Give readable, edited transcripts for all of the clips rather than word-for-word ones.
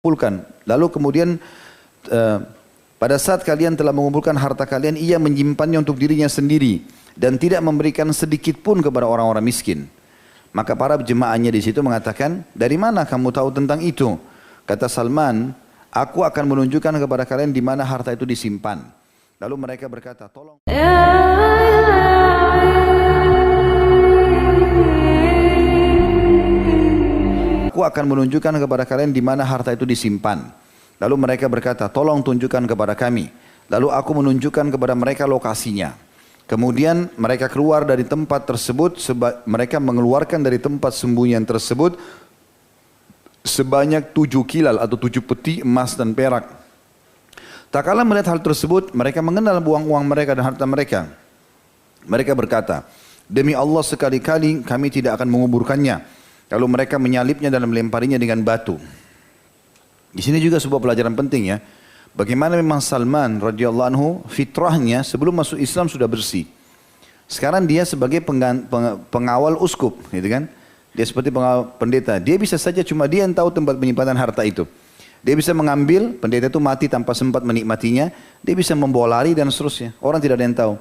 kumpulkan. Lalu kemudian pada saat kalian telah mengumpulkan harta kalian, ia menyimpannya untuk dirinya sendiri dan tidak memberikan sedikit pun kepada orang-orang miskin. Maka para jemaahnya di situ mengatakan, dari mana kamu tahu tentang itu? Kata Salman, aku akan menunjukkan kepada kalian di mana harta itu disimpan. Lalu mereka berkata, tolong. Aku akan menunjukkan kepada kalian di mana harta itu disimpan. Lalu mereka berkata, tolong tunjukkan kepada kami. Lalu aku menunjukkan kepada mereka lokasinya. Kemudian mereka keluar dari tempat tersebut, mereka mengeluarkan dari tempat sembunyian tersebut sebanyak 7 kilal atau 7 peti emas dan perak. Tak kala melihat hal tersebut, mereka mengenal uang-uang mereka dan harta mereka. Mereka berkata, demi Allah sekali-kali kami tidak akan menguburkannya. Lalu mereka menyalipnya dan melemparinya dengan batu. Di sini juga sebuah pelajaran penting ya. Bagaimana memang Salman radhiyallahu anhu fitrahnya sebelum masuk Islam sudah bersih. Sekarang dia sebagai pengawal uskup, gitu kan? Dia seperti pengawal pendeta. Dia bisa saja cuma dia yang tahu tempat penyimpanan harta itu. Dia bisa mengambil, pendeta itu mati tanpa sempat menikmatinya. Dia bisa membawa lari dan seterusnya. Orang tidak ada yang tahu.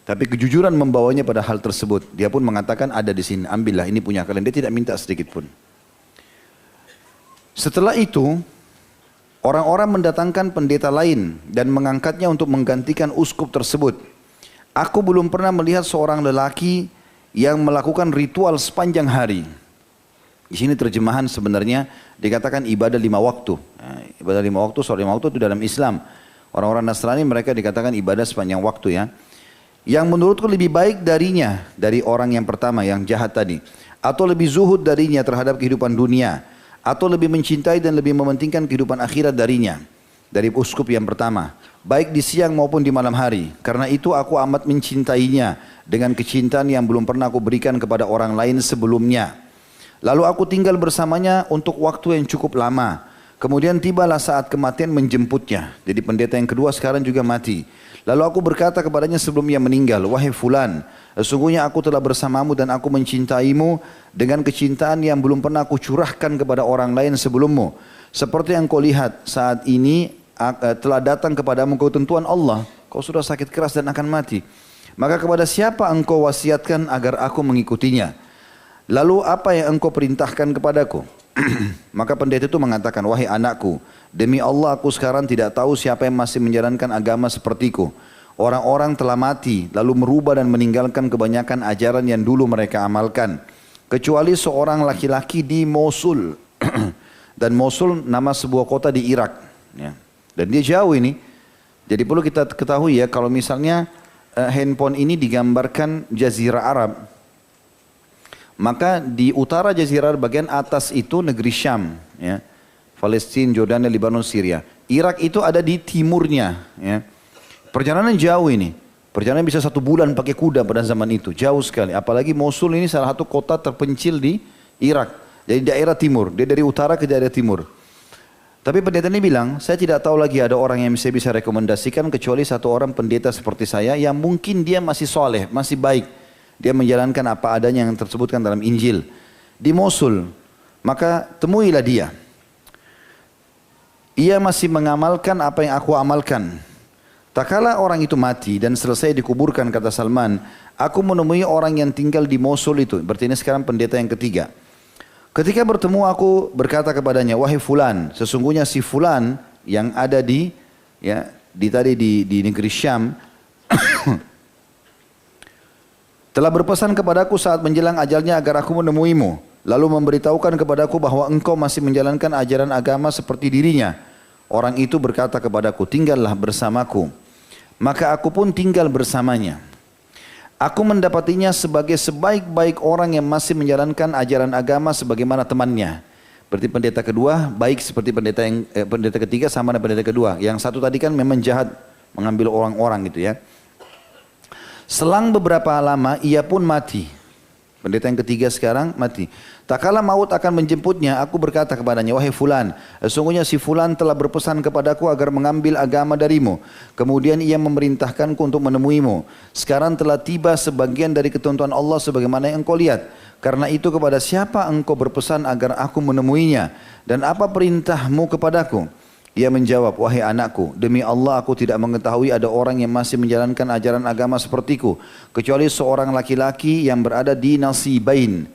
Tapi kejujuran membawanya pada hal tersebut. Dia pun mengatakan ada di sini, ambillah ini punya kalian. Dia tidak minta sedikit pun. Setelah itu, orang-orang mendatangkan pendeta lain dan mengangkatnya untuk menggantikan uskup tersebut. Aku belum pernah melihat seorang lelaki yang melakukan ritual sepanjang hari. Di sini terjemahan sebenarnya dikatakan ibadah 5 waktu. Nah, ibadah 5 waktu, soal 5 waktu itu dalam Islam. Orang-orang Nasrani mereka dikatakan ibadah sepanjang waktu ya. Yang menurutku lebih baik darinya, dari orang yang pertama yang jahat tadi. Atau lebih zuhud darinya terhadap kehidupan dunia. Atau lebih mencintai dan lebih mementingkan kehidupan akhirat darinya. Dari uskup yang pertama. Baik di siang maupun di malam hari. Karena itu aku amat mencintainya. Dengan kecintaan yang belum pernah aku berikan kepada orang lain sebelumnya. Lalu aku tinggal bersamanya untuk waktu yang cukup lama. Kemudian tibalah saat kematian menjemputnya. Jadi pendeta yang kedua sekarang juga mati. Lalu aku berkata kepadanya sebelum ia meninggal, wahai fulan, sesungguhnya aku telah bersamamu dan aku mencintaimu dengan kecintaan yang belum pernah aku curahkan kepada orang lain sebelummu. Seperti yang kau lihat saat ini telah datang kepadamu ketentuan Allah. Kau sudah sakit keras dan akan mati. Maka kepada siapa engkau wasiatkan agar aku mengikutinya? Lalu apa yang engkau perintahkan kepadaku? Maka pendeta itu mengatakan, wahai anakku, demi Allah aku sekarang tidak tahu siapa yang masih menjalankan agama sepertiku. Orang-orang telah mati, lalu merubah dan meninggalkan kebanyakan ajaran yang dulu mereka amalkan. Kecuali seorang laki-laki di Mosul. Dan Mosul nama sebuah kota di Irak. Ya. Dan dia jauh ini. Jadi perlu kita ketahui ya, kalau misalnya handphone ini digambarkan Jazirah Arab. Maka di utara Jazirah bagian atas itu negeri Syam, ya. Palestina, Jordania, Lebanon, Syria. Irak itu ada di timurnya, ya. Perjalanan jauh ini. Perjalanan bisa 1 bulan pakai kuda pada zaman itu, jauh sekali. Apalagi Mosul ini salah satu kota terpencil di Irak. Jadi daerah timur, dia dari utara ke daerah timur. Tapi pendeta ini bilang, saya tidak tahu lagi ada orang yang saya bisa rekomendasikan kecuali satu orang pendeta seperti saya yang mungkin dia masih soleh, masih baik. Dia menjalankan apa adanya yang tersebutkan dalam Injil. Di Mosul, maka temuilah dia. Ia masih mengamalkan apa yang aku amalkan. Tak kala orang itu mati dan selesai dikuburkan, kata Salman, aku menemui orang yang tinggal di Mosul itu. Berarti ini sekarang pendeta yang ketiga. Ketika bertemu aku berkata kepadanya, wahai fulan, sesungguhnya si fulan yang ada di negeri Syam telah berpesan kepadaku saat menjelang ajalnya agar aku menemuimu. Lalu memberitahukan kepadaku bahwa engkau masih menjalankan ajaran agama seperti dirinya. Orang itu berkata kepadaku, tinggallah bersamaku. Maka aku pun tinggal bersamanya. Aku mendapatinya sebagai sebaik-baik orang yang masih menjalankan ajaran agama sebagaimana temannya. Berarti pendeta kedua baik seperti pendeta ketiga sama dengan pendeta kedua. Yang satu tadi kan memang jahat mengambil orang-orang gitu ya. Selang beberapa lama ia pun mati. Pendeta yang ketiga sekarang mati. Tak kala maut akan menjemputnya, aku berkata kepadanya, wahai fulan, sesungguhnya si fulan telah berpesan kepadaku agar mengambil agama darimu. Kemudian ia memerintahkanku untuk menemuimu. Sekarang telah tiba sebagian dari ketentuan Allah sebagaimana yang engkau lihat. Karena itu kepada siapa engkau berpesan agar aku menemuinya? Dan apa perintahmu kepadaku? Ia menjawab, wahai anakku, demi Allah aku tidak mengetahui ada orang yang masih menjalankan ajaran agama sepertiku, kecuali seorang laki-laki yang berada di Nasibain,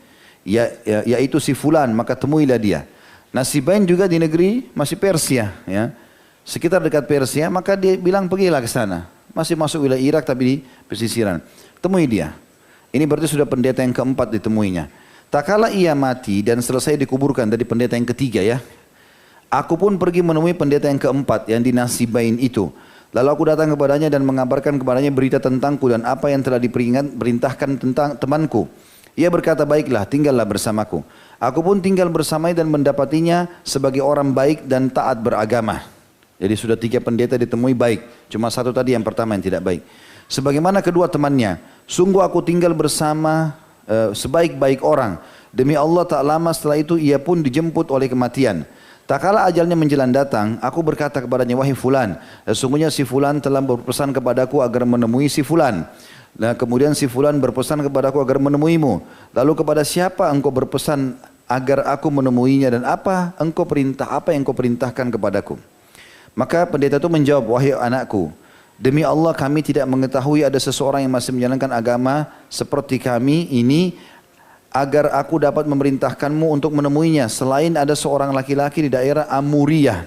yaitu si fulan, maka temuilah dia. Nasibain juga di negeri masih Persia, ya, sekitar dekat Persia, maka dia bilang pergilah ke sana. Masih masuk wilayah Irak tapi di pesisiran. Temui dia. Ini berarti sudah pendeta yang keempat ditemuinya. Tak kala ia mati dan selesai dikuburkan dari pendeta yang ketiga, ya. Aku pun pergi menemui pendeta yang keempat yang di Nasibain itu. Lalu aku datang kepadanya dan mengabarkan kepadanya berita tentangku dan apa yang telah diperintahkan tentang temanku. Ia berkata, baiklah, tinggallah bersamaku. Aku pun tinggal bersamanya dan mendapatinya sebagai orang baik dan taat beragama. Jadi sudah 3 pendeta ditemui baik. Cuma satu tadi yang pertama yang tidak baik. Sebagaimana kedua temannya, sungguh aku tinggal bersama sebaik-baik orang. Demi Allah tak lama setelah itu ia pun dijemput oleh kematian. Tak kala ajalnya menjelang datang, aku berkata kepadanya, wahai fulan, sesungguhnya si fulan telah berpesan kepadaku agar menemui si fulan. Nah, kemudian si fulan berpesan kepadaku agar menemuimu. Lalu kepada siapa engkau berpesan agar aku menemuinya dan apa yang engkau perintahkan kepadaku? Maka pendeta itu menjawab, wahai anakku, demi Allah kami tidak mengetahui ada seseorang yang masih menjalankan agama seperti kami ini, agar aku dapat memerintahkanmu untuk menemuinya selain ada seorang laki-laki di daerah Amuriyah,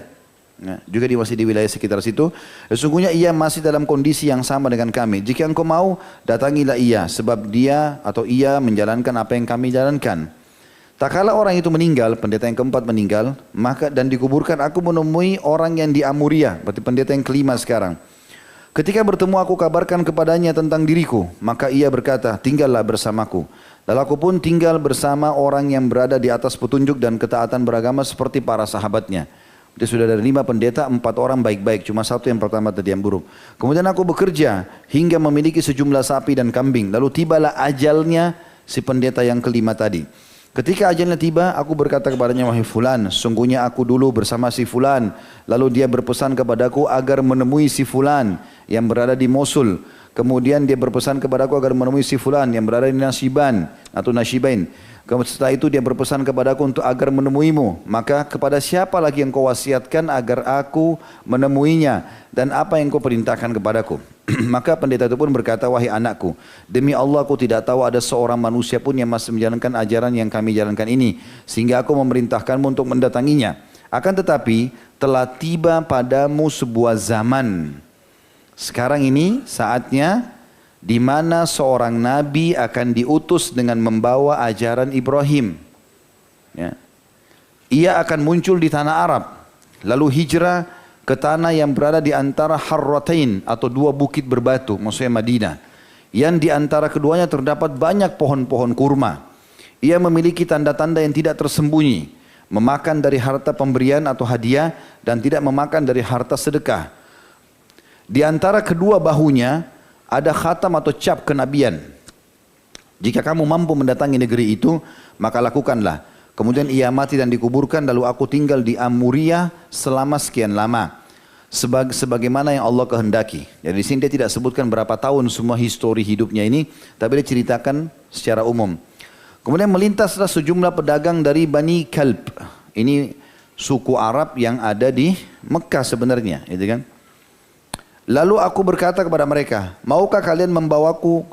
nah, juga masih di wilayah sekitar situ. Sesungguhnya ia masih dalam kondisi yang sama dengan kami. Jika engkau mau, datangilah ia, sebab dia atau ia menjalankan apa yang kami jalankan. Tak kala orang itu meninggal, pendeta yang keempat meninggal, maka dan dikuburkan, aku menemui orang yang di Amuriyah, berarti pendeta yang kelima sekarang. Ketika bertemu aku kabarkan kepadanya tentang diriku, maka ia berkata, tinggallah bersamaku. Lalu aku pun tinggal bersama orang yang berada di atas petunjuk dan ketaatan beragama seperti para sahabatnya. Dia sudah dari 5 pendeta, 4 orang baik-baik, cuma satu yang pertama tadi yang buruk. Kemudian aku bekerja hingga memiliki sejumlah sapi dan kambing. Lalu tibalah ajalnya si pendeta yang kelima tadi. Ketika ajalnya tiba, aku berkata kepadanya, wahai fulan, sungguhnya aku dulu bersama si fulan. Lalu dia berpesan kepadaku agar menemui si fulan yang berada di Mosul. Kemudian dia berpesan kepadaku agar menemui si fulan yang berada di Nasiban atau Nasibain. Setelah itu dia berpesan kepadaku untuk agar menemuimu. Maka kepada siapa lagi yang kau wasiatkan agar aku menemuinya dan apa yang kau perintahkan kepadaku? Maka pendeta itu pun berkata, wahai anakku, demi Allah aku tidak tahu ada seorang manusia pun yang masih menjalankan ajaran yang kami jalankan ini, sehingga aku memerintahkanmu untuk mendatanginya. Akan tetapi telah tiba padamu sebuah zaman. Sekarang ini saatnya di mana seorang nabi akan diutus dengan membawa ajaran Ibrahim. Ya. Ia akan muncul di tanah Arab, lalu hijrah ke tanah yang berada di antara Harratain atau 2 bukit berbatu, maksudnya Madinah. Yang di antara keduanya terdapat banyak pohon-pohon kurma. Ia memiliki tanda-tanda yang tidak tersembunyi, memakan dari harta pemberian atau hadiah dan tidak memakan dari harta sedekah. Di antara kedua bahunya ada khatam atau cap kenabian. Jika kamu mampu mendatangi negeri itu, maka lakukanlah. Kemudian ia mati dan dikuburkan, lalu aku tinggal di Amuriyah selama sekian lama. Sebagaimana yang Allah kehendaki. Jadi di sini dia tidak sebutkan berapa tahun semua histori hidupnya ini, tapi dia ceritakan secara umum. Kemudian melintaslah sejumlah pedagang dari Bani Kalb. Ini suku Arab yang ada di Mekah sebenarnya, gitu kan? Lalu aku berkata kepada mereka, maukah kalian membawaku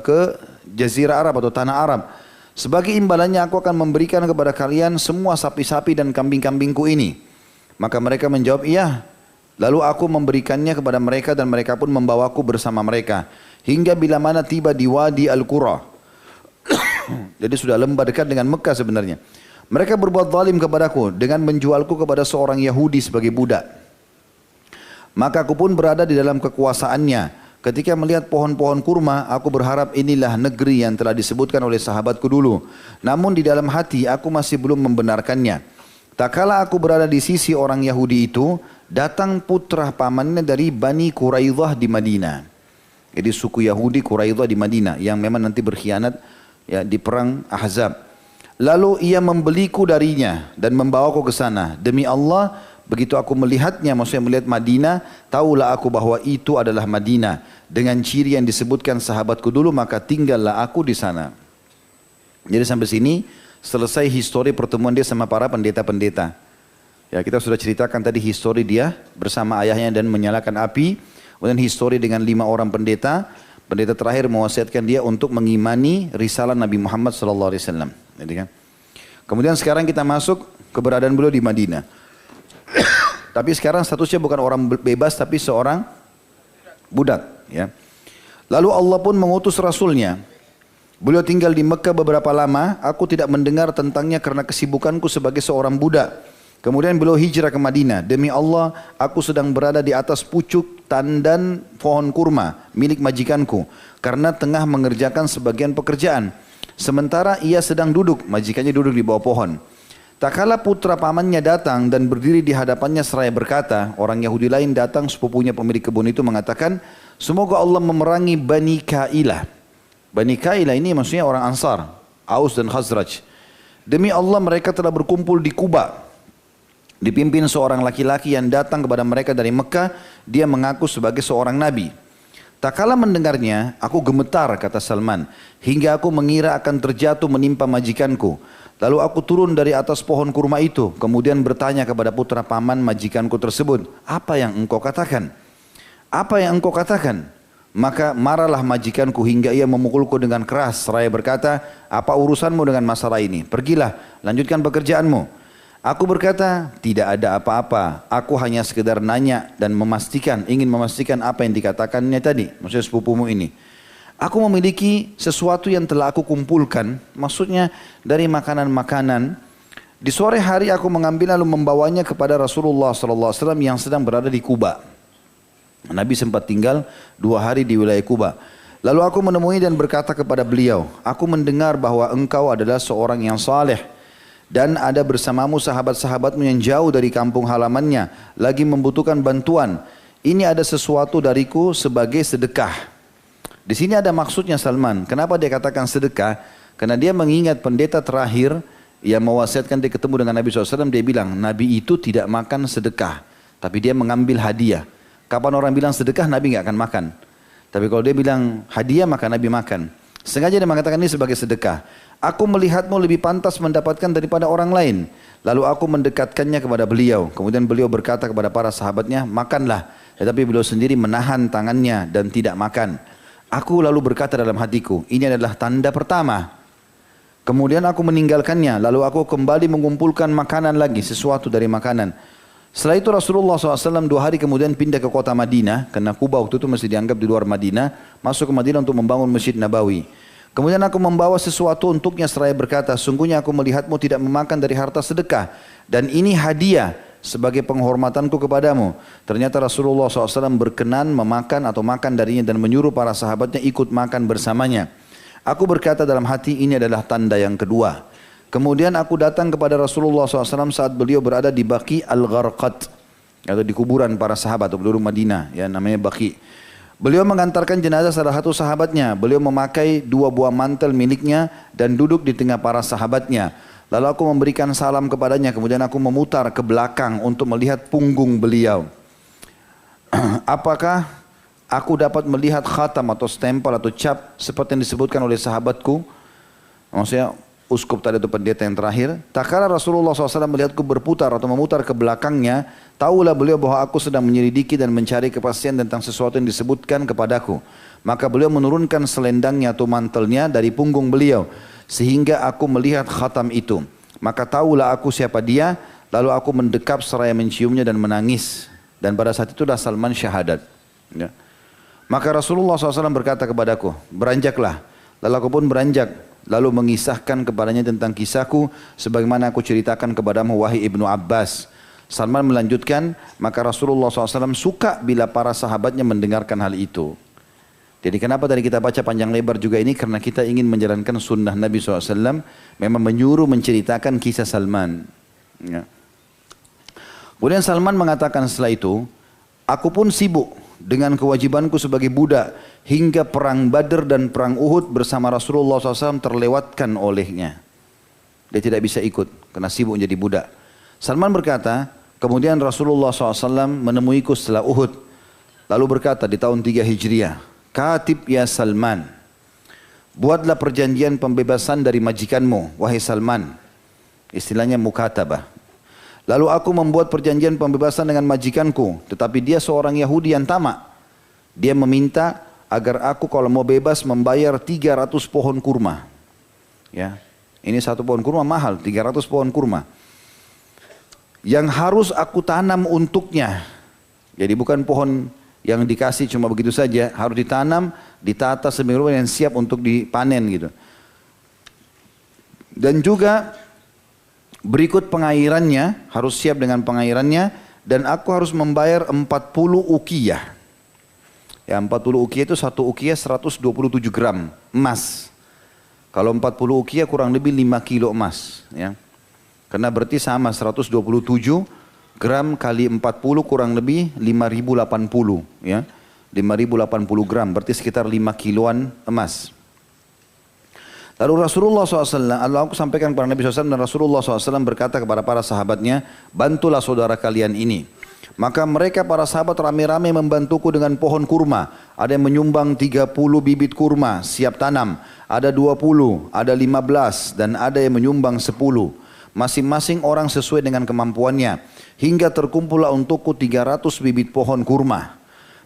ke Jazirah Arab atau tanah Arab? Sebagai imbalannya aku akan memberikan kepada kalian semua sapi-sapi dan kambing-kambingku ini. Maka mereka menjawab, iya. Lalu aku memberikannya kepada mereka dan mereka pun membawaku bersama mereka. Hingga bila mana tiba di Wadi Al-Qura. Jadi sudah lembah dekat dengan Mekah sebenarnya. Mereka berbuat zalim kepadaku dengan menjualku kepada seorang Yahudi sebagai budak. Maka aku pun berada di dalam kekuasaannya. Ketika melihat pohon-pohon kurma, aku berharap inilah negeri yang telah disebutkan oleh sahabatku dulu. Namun di dalam hati aku masih belum membenarkannya. Tak kala aku berada di sisi orang Yahudi itu, datang putra pamannya dari Bani Quraidah di Madinah. Jadi suku Yahudi Quraidah di Madinah yang memang nanti berkhianat ya di perang Ahzab. Lalu ia membeliku darinya dan membawaku ke sana. Demi Allah, begitu aku melihatnya, maksudnya melihat Madinah, tahulah aku bahwa itu adalah Madinah. Dengan ciri yang disebutkan sahabatku dulu, maka tinggallah aku di sana. Jadi sampai sini selesai histori pertemuan dia sama para pendeta-pendeta. Ya, kita sudah ceritakan tadi histori dia bersama ayahnya dan menyalakan api. Kemudian histori dengan 5 orang pendeta. Pendeta terakhir mewasiatkan dia untuk mengimani risalah Nabi Muhammad SAW. Jadi kan. Kemudian sekarang kita masuk keberadaan beliau di Madinah. Tapi sekarang statusnya bukan orang bebas tapi seorang budak. Ya. Lalu Allah pun mengutus Rasulnya. Beliau tinggal di Mekah beberapa lama. Aku tidak mendengar tentangnya karena kesibukanku sebagai seorang budak. Kemudian beliau hijrah ke Madinah. Demi Allah, aku sedang berada di atas pucuk tandan pohon kurma milik majikanku. Karena tengah mengerjakan sebagian pekerjaan. Sementara ia sedang duduk, majikannya duduk di bawah pohon. Tak kala putra pamannya datang dan berdiri di hadapannya seraya berkata, orang Yahudi lain datang, sepupunya pemilik kebun itu mengatakan, semoga Allah memerangi Bani Kailah. Bani Kailah ini maksudnya orang Ansar, Aus dan Khazraj. Demi Allah mereka telah berkumpul di Kuba. Dipimpin seorang laki-laki yang datang kepada mereka dari Mekah, dia mengaku sebagai seorang nabi. Tak kala mendengarnya, aku gemetar, kata Salman, hingga aku mengira akan terjatuh menimpa majikanku. Lalu aku turun dari atas pohon kurma itu, kemudian bertanya kepada putra paman majikanku tersebut, apa yang engkau katakan? Apa yang engkau katakan? Maka marahlah majikanku hingga ia memukulku dengan keras, seraya berkata, apa urusanmu dengan masalah ini? Pergilah, lanjutkan pekerjaanmu. Aku berkata, tidak ada apa-apa, aku hanya sekedar nanya dan ingin memastikan apa yang dikatakannya tadi, maksudnya sepupumu ini. Aku memiliki sesuatu yang telah aku kumpulkan, maksudnya dari makanan-makanan. Di sore hari aku mengambil lalu membawanya kepada Rasulullah SAW yang sedang berada di Kuba. Nabi sempat tinggal 2 hari di wilayah Kuba. Lalu aku menemui dan berkata kepada beliau, aku mendengar bahwa engkau adalah seorang yang saleh. Dan ada bersamamu sahabat-sahabatmu yang jauh dari kampung halamannya, lagi membutuhkan bantuan. Ini ada sesuatu dariku sebagai sedekah. Di sini ada maksudnya Salman. Kenapa dia katakan sedekah? Karena dia mengingat pendeta terakhir yang mewasiatkan dia ketemu dengan Nabi SAW. Dia bilang, Nabi itu tidak makan sedekah, tapi dia mengambil hadiah. Kapan orang bilang sedekah, Nabi nggak akan makan. Tapi kalau dia bilang hadiah, maka Nabi makan. Sengaja dia mengatakan ini sebagai sedekah. Aku melihatmu lebih pantas mendapatkan daripada orang lain. Lalu aku mendekatkannya kepada beliau. Kemudian beliau berkata kepada para sahabatnya, makanlah. Tetapi beliau sendiri menahan tangannya dan tidak makan. Aku lalu berkata dalam hatiku, ini adalah tanda pertama. Kemudian aku meninggalkannya. Lalu aku kembali mengumpulkan makanan lagi, sesuatu dari makanan. Setelah itu Rasulullah SAW 2 hari kemudian pindah ke kota Madinah. Karena Kuba waktu itu masih dianggap di luar Madinah. Masuk ke Madinah untuk membangun Masjid Nabawi. Kemudian aku membawa sesuatu untuknya seraya berkata, sungguhnya aku melihatmu tidak memakan dari harta sedekah. Dan ini hadiah sebagai penghormatanku kepadamu. Ternyata Rasulullah SAW berkenan memakan atau makan darinya dan menyuruh para sahabatnya ikut makan bersamanya. Aku berkata dalam hati, ini adalah tanda yang kedua. Kemudian aku datang kepada Rasulullah SAW saat beliau berada di Baqi Al-Gharqad, atau di kuburan para sahabat atau penduduk Madinah, ya namanya Baqi. Beliau mengantarkan jenazah salah satu sahabatnya. Beliau memakai 2 buah mantel miliknya dan duduk di tengah para sahabatnya. Lalu aku memberikan salam kepadanya. Kemudian aku memutar ke belakang untuk melihat punggung beliau. Apakah aku dapat melihat khatam atau stempel atau cap seperti yang disebutkan oleh sahabatku? Maksudnya uskup tadi itu pendeta yang terakhir. Tak kala Rasulullah SAW melihatku berputar atau memutar ke belakangnya, tahulah beliau bahwa aku sedang menyelidiki dan mencari kepastian tentang sesuatu yang disebutkan kepadaku. Maka beliau menurunkan selendangnya atau mantelnya dari punggung beliau, sehingga aku melihat khatam itu. Maka tahulah aku siapa dia, lalu aku mendekap seraya menciumnya dan menangis. Dan pada saat itulah Salman syahadat. Ya. Maka Rasulullah SAW berkata kepadaku, beranjaklah. Lalu aku pun beranjak. Lalu mengisahkan kepadanya tentang kisahku sebagaimana aku ceritakan kepadamu wahai Ibnu Abbas. Salman melanjutkan, maka Rasulullah SAW suka bila para sahabatnya mendengarkan hal itu. Jadi kenapa tadi kita baca panjang lebar juga ini? Karena kita ingin menjalankan sunnah Nabi SAW, memang menyuruh menceritakan kisah Salman. Ya. Kemudian Salman mengatakan setelah itu, aku pun sibuk dengan kewajibanku sebagai budak hingga perang Badr dan perang Uhud bersama Rasulullah SAW terlewatkan olehnya. Dia tidak bisa ikut karena sibuk menjadi budak. Salman berkata, kemudian Rasulullah SAW menemuiku setelah Uhud. Lalu berkata di tahun 3 Hijriah, Katib ya Salman, buatlah perjanjian pembebasan dari majikanmu, wahai Salman. Istilahnya mukatabah. Lalu aku membuat perjanjian pembebasan dengan majikanku, tetapi dia seorang Yahudi yang tamak. Dia meminta agar aku kalau mau bebas membayar 300 pohon kurma. Ya, ini satu pohon kurma mahal, 300 pohon kurma. Yang harus aku tanam untuknya. Jadi bukan pohon yang dikasih cuma begitu saja, harus ditanam, ditata sedemikian rupa yang siap untuk dipanen gitu. Dan juga berikut pengairannya, harus siap dengan pengairannya, dan aku harus membayar 40 ukiyah. Ya, 40 ukiyah itu satu ukiyah 127 gram emas. Kalau 40 ukiyah kurang lebih 5 kilo emas. Ya. Karena berarti sama 127 gram kali 40 kurang lebih 5080. Ya. 5080 gram, berarti sekitar 5 kiloan emas. Lalu Rasulullah SAW, lalu aku sampaikan kepada Nabi SAW dan Rasulullah SAW berkata kepada para sahabatnya, bantulah saudara kalian ini. Maka mereka para sahabat rame-rame membantuku dengan pohon kurma. Ada yang menyumbang 30 bibit kurma, siap tanam. Ada 20, ada 15, dan ada yang menyumbang 10. Masing-masing orang sesuai dengan kemampuannya. Hingga terkumpullah untukku 300 bibit pohon kurma.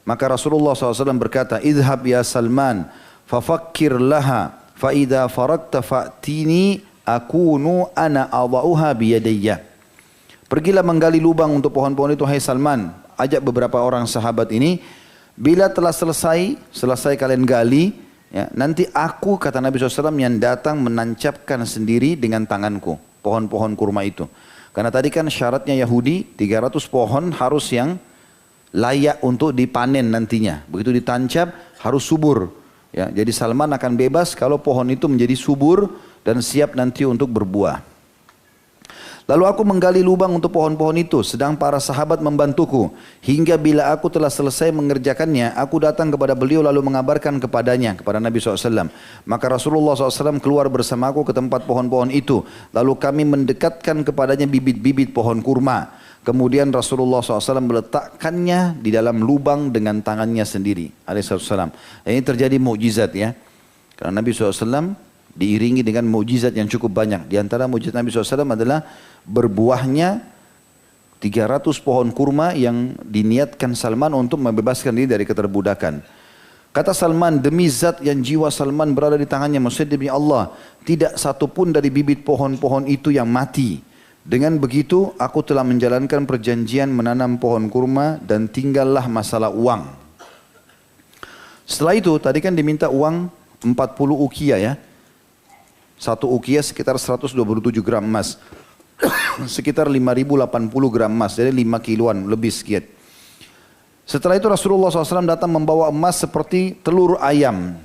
Maka Rasulullah SAW berkata, idhab ya Salman, fafakkir laha. Fa'idha farakta fa'tini akunu ana adha'uha biyadayya. Pergilah menggali lubang untuk pohon-pohon itu, hai Salman. Ajak beberapa orang sahabat ini. Bila telah selesai kalian gali, ya, nanti aku, kata Nabi SAW, yang datang menancapkan sendiri dengan tanganku pohon-pohon kurma itu. Karena tadi kan syaratnya Yahudi, 300 pohon harus yang layak untuk dipanen nantinya. Begitu ditancap harus subur. Ya, jadi Salman akan bebas kalau pohon itu menjadi subur dan siap nanti untuk berbuah. Lalu aku menggali lubang untuk pohon-pohon itu, sedang para sahabat membantuku. Hingga bila aku telah selesai mengerjakannya, aku datang kepada beliau lalu mengabarkan kepadanya, kepada Nabi SAW. Maka Rasulullah SAW keluar bersamaku ke tempat pohon-pohon itu. Lalu kami mendekatkan kepadanya bibit-bibit pohon kurma. Kemudian Rasulullah SAW meletakkannya di dalam lubang dengan tangannya sendiri. Alaihissalam. Ini terjadi mukjizat ya. Karena Nabi SAW diiringi dengan mukjizat yang cukup banyak. Di antara mukjizat Nabi SAW adalah berbuahnya 300 pohon kurma yang diniatkan Salman untuk membebaskan diri dari keterbudakan. Kata Salman, demi zat yang jiwa Salman berada di tangannya, maksudnya demi Allah, tidak satupun dari bibit pohon-pohon itu yang mati. Dengan begitu aku telah menjalankan perjanjian menanam pohon kurma dan tinggallah masalah uang. Setelah itu tadi kan diminta uang 40 ukiah ya. Satu ukiah sekitar 127 gram emas. Sekitar 5080 gram emas, jadi 5 kiloan lebih sekian. Setelah itu Rasulullah SAW datang membawa emas seperti telur ayam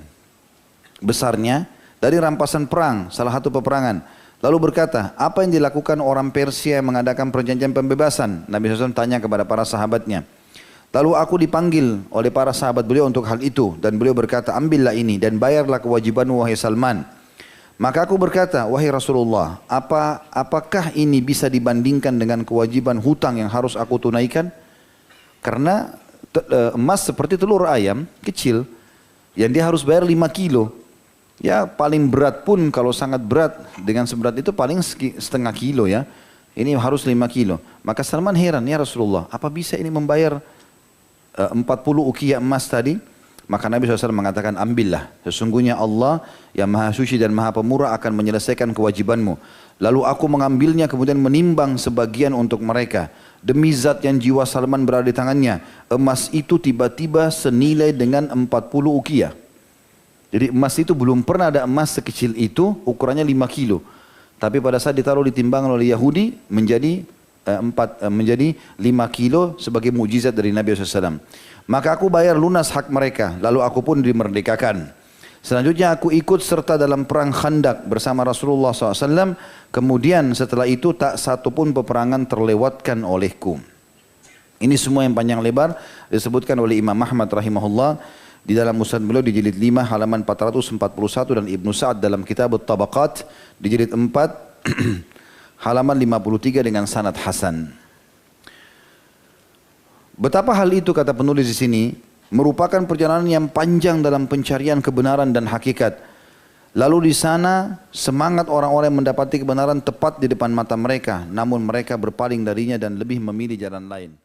besarnya dari rampasan perang, salah satu peperangan. Lalu berkata, apa yang dilakukan orang Persia yang mengadakan perjanjian pembebasan? Nabi SAW tanya kepada para sahabatnya. Lalu aku dipanggil oleh para sahabat beliau untuk hal itu. Dan beliau berkata, ambillah ini dan bayarlah kewajibanmu wahai Salman. Maka aku berkata, wahai Rasulullah, apakah ini bisa dibandingkan dengan kewajiban hutang yang harus aku tunaikan? Karena emas seperti telur ayam kecil yang dia harus bayar 5 kilo. Ya paling berat pun kalau sangat berat dengan seberat itu paling setengah kilo ya. Ini harus 5 kilo. Maka Salman heran, ya Rasulullah, apa bisa ini membayar 40 ukiah emas tadi? Maka Nabi SAW mengatakan, ambillah. Sesungguhnya Allah yang maha suci dan maha pemurah akan menyelesaikan kewajibanmu. Lalu aku mengambilnya kemudian menimbang sebagian untuk mereka. Demi zat yang jiwa Salman berada di tangannya, emas itu tiba-tiba senilai dengan 40 ukiah. Jadi emas itu belum pernah ada emas sekecil itu, ukurannya 5 kilo. Tapi pada saat ditaruh di timbangan oleh Yahudi menjadi 5 kilo sebagai mukjizat dari Nabi SAW. Maka aku bayar lunas hak mereka, lalu aku pun dimerdekakan. Selanjutnya aku ikut serta dalam perang Khandak bersama Rasulullah SAW. Kemudian setelah itu tak satu pun peperangan terlewatkan olehku. Ini semua yang panjang lebar disebutkan oleh Imam Ahmad rahimahullah di dalam Musnad beliau di jilid 5 halaman 441 dan Ibnu Sa'ad dalam kitab At-Tabaqat di jilid 4 halaman 53 dengan sanad hasan. Betapa hal itu, kata penulis di sini, merupakan perjalanan yang panjang dalam pencarian kebenaran dan hakikat. Lalu di sana semangat orang-orang yang mendapati kebenaran tepat di depan mata mereka, namun mereka berpaling darinya dan lebih memilih jalan lain.